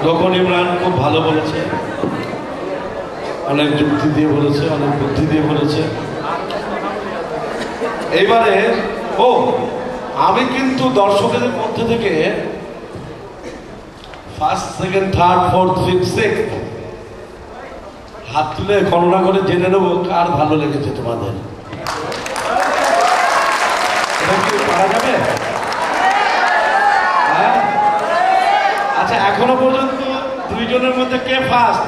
তখন ইমরান খুব ভালো বলেছে, অনেক যুক্তি দিয়ে বলেছে, অনেক বুদ্ধি দিয়ে বলেছে। এইবারে আমি কিন্তু দর্শকদের মধ্যে থেকে first, second, third, fourth, fifth, sixth হাত তুলে গণনা করে জেনে নেবো কার ভালো লেগেছে তোমাদের। এটা কি পারা যাবে? হ্যাঁ, আচ্ছা, এখনো পর্যন্ত দুইজনের মধ্যে কে ফার্স্ট?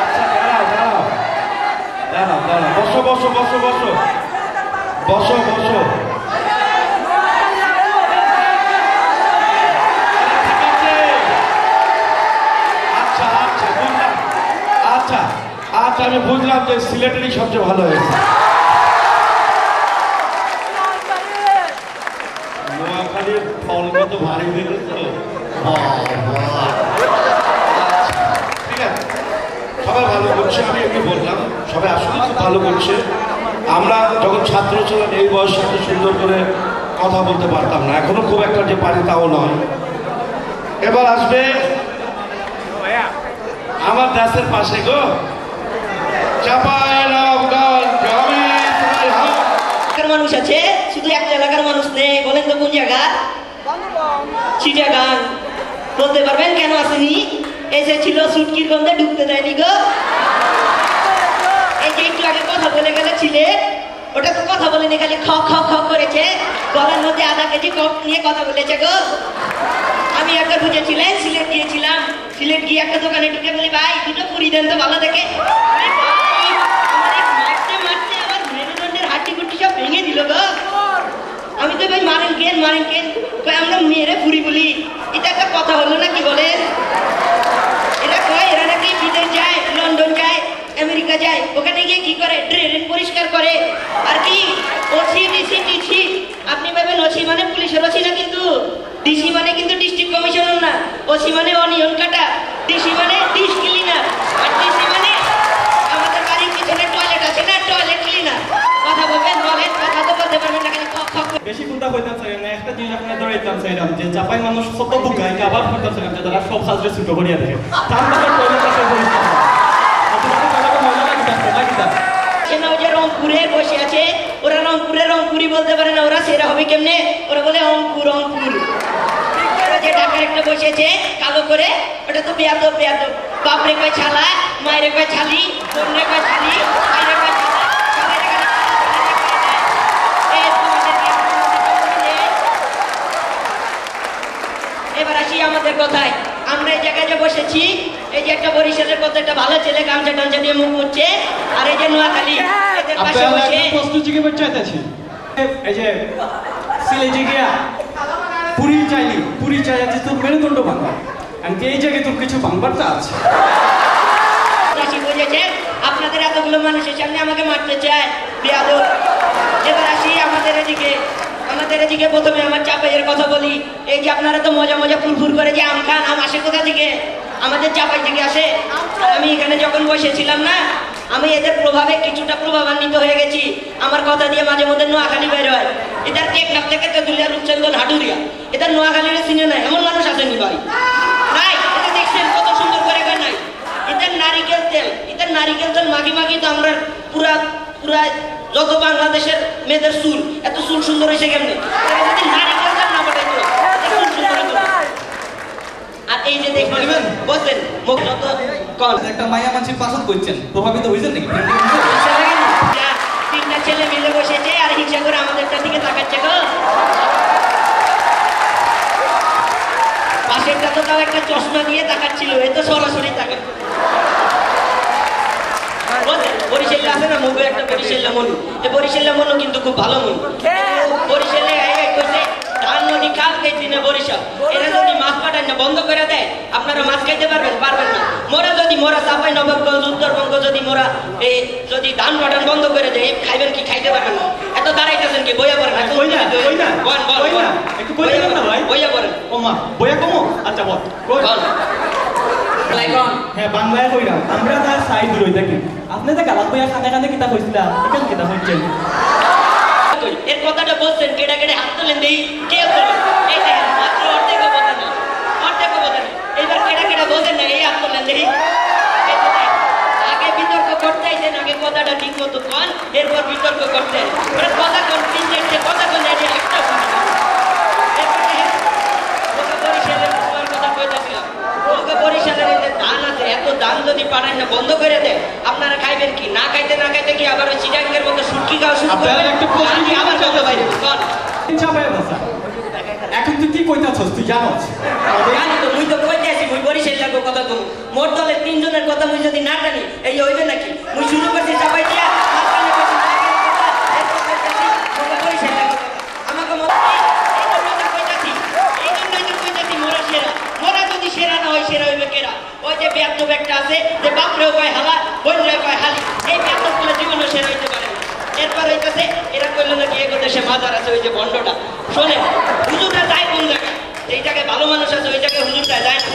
আচ্ছা, দাঁড়াও দাঁড়াও দাঁড়াও দাঁড়াও, বসো বসো বসো বসো বসো বসো। আচ্ছা আচ্ছা, আমি বুঝলাম যে সিলেটেরই সবচেয়ে ভালো হয়েছে। নোয়াখালীর ফলটা তো ভারী দিয়েছ। ঠিক আছে, সবাই ভালো করছে, আমি এমনি বললাম সবাই আসলে খুব ভালো করছে। আমরা যখন ছাত্র ছিলাম এই বয়সে এত সুন্দর করে কথা বলতে পারতাম না, এখনো খুব একটা যে পারি তাও নয়। এবার আসবে আমার দেশের পাশে গো, মানুষ আছে, শুধু একটা এলাকার মানুষ নেই। বলেন তো কোন জায়গা? চিটাগাং। বলতে পারবেন কেন আসেনি? এসেছিল সুটকির গন্ধে ঢুকতে দেয়নি গো। এই যে একটু আগে কথা বলে গেলে ছিলে, ওটা তো কথা বলেনি, খালি খ খ খ করেছে। গলার মধ্যে আধা কেজি কফ নিয়ে কথা বলেছে গো। আমি একবার বুঝেছিলেন, সিলেট গিয়েছিলাম। সিলেট গিয়ে একটা দোকানে ঢুকে বলি, ভাই দুটো পুরি দেন তো ভালো দেখে। মারতে মারতে আমার মেরুদণ্ডের হাড্ডি গুড্ডি সব ভেঙে দিল গো। আমি তো ভাই মারেন কেন মারেন কেন, আমরা মেয়েরে পুরি বলি। এটা একটা কথা হলো না কি বলেন? এরা কয় এরা নাকি বিদেশ যায়, লন্ডন যায়, আমেরিকা যায়, ওখানে গিয়ে কি করে? ড্রেন পরিষ্কার করে। আর কি ওসি ডিসি টিসি, আপনি ভাবেন ওসি মানে পুলিশের ওসি না, কিন্তু ডিসি মানে কিন্তু ডিস্ট্রিক্ট কমিশনার না। ওসি মানে অনিয়ন কাটা, ডিসি মানে ডিশ ক্লিনার, আর ডিসি মানে আমাদের বাড়ির পিছনে টয়লেট আছে না, টয়লেট ক্লিনার। কথা বলবেন বলেন, কথা তো বলতে পারবেন না, খালি কক কক। বেশি কোনটা হইতাম চাইলাম না, একটা জিনিস আপনার ধরাইতাম চাইলাম যে চাপাই মানুষ সত্য বুকায় আবার করতাম চাইলাম যে তারা সব সাজরে ছুটো করিয়া দেখে তার মধ্যে টয়লেট আছে পরিষ্কার না। রংপুরে বসে আছে, ওরা রংপুরে রংপুরি বলতে পারে না, ওরা সেরা হবে কেমনে? ওরা বলে অঙ্কুর অঙ্কুর। যে ঢাকার একটা বসেছে কালো করে, ওটা তো বেয়াদব বেয়াদব। বাপরে কয় ছালা, মায়ের কয় ছালি, বোনরে কয় ছালি, মায়ের কয় ছালা। এবার আসি আমাদের কথায়। আমরা এই জায়গায় যে বসেছি, এই যে একটা বরিশালের কত একটা ভালো ছেলে গামছা টামছা দিয়ে মুখ মুছছে, আর এই যে নোয়াখালী এদের পাশে বসে প্রশ্ন জিজ্ঞেস করতে চাইতেছি। এই যে সিলেটে গিয়া পুরি চাইলি, পুরি চাইতে তোর মেরুদণ্ড ভাঙবা, আমি এই জায়গায় তোর কিছু ভাঙবারটা আছে। বুঝেছে আপনাদের এতগুলো মানুষের সামনে আমাকে মারতে চায়, বেয়াদব। এবার আসি আমাদের এদিকে। আমাদের এদিকে প্রথমে আমার চাপাইয়ের কথা বলি। এই যে আপনারা তো মজা মজা ফুরফুর করে যে আম খান, আম আসে কোথা থেকে? আমাদের চাপাই থেকে আসে। আর আমি এখানে যখন বসেছিলাম না, আমি এদের প্রভাবে কিছুটা প্রভাবান্বিত হয়ে গেছি। আমার কথা দিয়ে মাঝে মধ্যে নোয়াখালী বের হয়। এদের টেকনাফ থেকে তেঁতুলিয়া, রূপচন্দন, হাটুরিয়া, এদের নোয়াখালীর চিনে নাই এমন মানুষ আসেনি ভাই, নাই। এটা দেখছেন কত সুন্দর করে গান নাই। এদের নারিকেল তেল, এদের নারিকেল তেল মাগি মাগি তো আমরা পুরা পুরা যত বাংলাদেশের মেয়েদের চুল, এত চুল সুন্দর হয়েছে কেমনি? যদি নারিকেল তেল না বলে চুল সুন্দর হতো। আর এই যে দেখবেন বলছেন মুখ যত কল একটা মায়া মানসির পাশত করছেন, প্রভাবিত হয়েছেন নাকি? তিনটা ছেলে মিলে বসেছে আর হিংসা করে আমাদেরটা দিকে তাকাচ্ছে গো। পাশেরটা তো তাও একটা চশমা দিয়ে তাকাচ্ছিল, এ তো সরাসরি তাকাচ্ছে। বরিশালে আছে না মুভি একটা, বরিশাল্লা মনু। এই বরিশাল্লা মনু কিন্তু খুব ভালো মনু। বরিশালে ধান নদী খাল খাইছি না বরিশাল, এরা যদি মাছ পাঠায় না বন্ধ করে দেয়, আপনারা মাছ খাইতে পারবেন পারবেন না। মোরা যদি মোরা চাপাই নবাবগঞ্জ, উত্তরবঙ্গ যদি মোরা এই যদি ধান পাঠান বন্ধ করে দেয়, খাইবেন কি? খাইতে পারবেন না। এত দাঁড়াইতেছেন কি? বইয়া পড়েন। একটু বইয়া পড়েন। ও মা বইয়া কমো। আচ্ছা বল। হ্যাঁ বাংলায় কইরাম, আমরা তার সাইড রই থাকি। আপনি তো গালাত বইয়া খানে খানে কিতা কইছিলা, এখানে কিতা হচ্ছেন? এর কথাটা বলছেন কেটে কেটে হাত তোলেন দেই কেউ তোলেন এই দেখেন মাত্র অর্ধেকও বোঝেন না অর্ধেকও বোঝেন না এইবার কেটে কেটে বোঝেন না এই হাত তোলেন দেই আগে বিতর্ক করতে আইছেন আগে কথাটা ঠিক মতো কন এরপর বিতর্ক করতে কথা কোন তিন চারটে কথা কোন একটা এত দাম যদি পারেন না বন্ধ করে দেয় আপনারা খাইবেন কি না খাইতে না খাইতে কি আবার ওই চিটাঙ্গের মতো সুটকি খাওয়া শুরু করবেন আবার কথা বাইরে এখন তুই কি কইতাছস তুই জানোস জানি তো মুই তো কইতে আছি মুই বরিশাল লাগবো কথা কম মোর দলের তিনজনের কথা মুই যদি না জানি এই হইবে নাকি মুই শুরু করছি চাপাই দিয়া মাঝখানে কইছি এরপর কইতাছি বরিশাল লাগবো আমাকে মত মোরা যদি সেরা না হয় সেরা হইবে কেরা ওই যে ব্যাপ্ত একটা আছে যে বাপরেও কয় হালা বললেও কয় হালি এই ব্যাপ্ত গুলো জীবনও সেরা হইতে পারে না এরপর হইতেছে এরা করলো নাকি এগো দেশে মাজার আছে ওই যে বন্ডটা শোনেন হুজুরটা যায় কোন জায়গায় যেই জায়গায় ভালো মানুষ আছে ওই জায়গায় হুজুরটা যায় না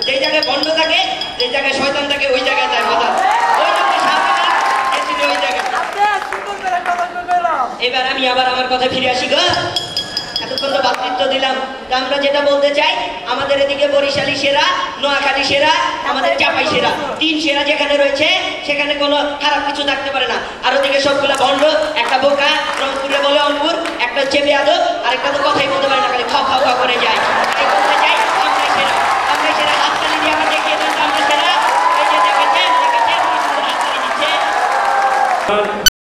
যেই জায়গায় বন্ড থাকে যেই জায়গায় শয়তান থাকে ওই জায়গায় যায় মাজার ওই জন্য সাহাবারা গেছিল ওই জায়গায় এবার আমি আবার আমার কথা ফিরে আসি গো এতক্ষণ তো ভাতৃত্ব দিলাম তা আমরা যেটা বলতে চাই আমাদের এদিকে বরিশালী সেরা নোয়াখালী সেরা আমাদের চাপাই সেরা তিন সেরা যেখানে রয়েছে সেখানে কোনো খারাপ কিছু থাকতে পারে না আর ওদিকে সবগুলা ভণ্ড একটা বোকা রংপুরে বলে অঙ্কুর একটা হচ্ছে বেয়াদব আর একটা তো কথাই বলতে পারে না খালি খাও খাও খাও করে যায়